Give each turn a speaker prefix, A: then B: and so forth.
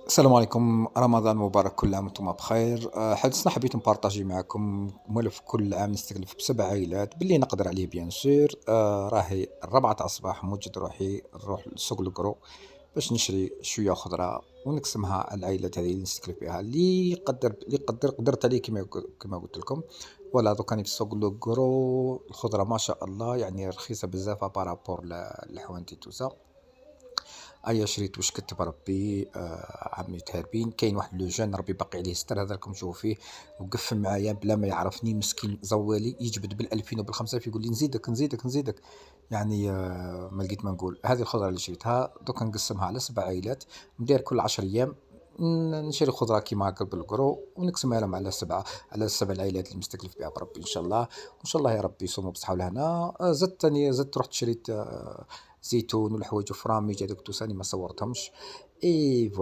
A: السلام عليكم، رمضان مبارك، كل عام وانتم بخير. حدثنا حبيت نبارطاجي معكم ملف كل عام نستهدف بسبع عائلات باللي نقدر عليه بيان سور. راهي الربعة تاع الصباح موجد روحي نروح لسوق القرو باش نشري شوية خضرة ونقسمها على العائلات هذه اللي نستكلف بها، اللي قدرت عليه كما قلت لكم. فوالا دوك راني في سوق القرو، الخضرة ما شاء الله يعني رخيصة بزاف بارابور للحوانتي توسا. ايا شريت واش كتب ربي. عمي تهربين كاين واحد لو جون ربي باقي عليه ستر، هذا راكم تشوفوا فيه. وقف معايا بلا ما يعرفني، مسكين زوالي يجبد بال2000 وبال5000، يقول لي نزيدك نزيدك نزيدك. يعني ما لقيت ما نقول. هذه الخضره اللي شريتها دوك نقسمها على 7 عائلات، ندير كل 10 ايام نشري خضره كيما هكا بالقرو ونقسمها لهم على 7، على ال7 العائلات اللي مستكلف بها بربي ان شاء الله. وان شاء الله يا ربي يصوموا بالصحه والهنا. زدت تاني، زدت رحت شريت زيتون والحوايج وفراميج هذوك توساني ما صورتهمش. اي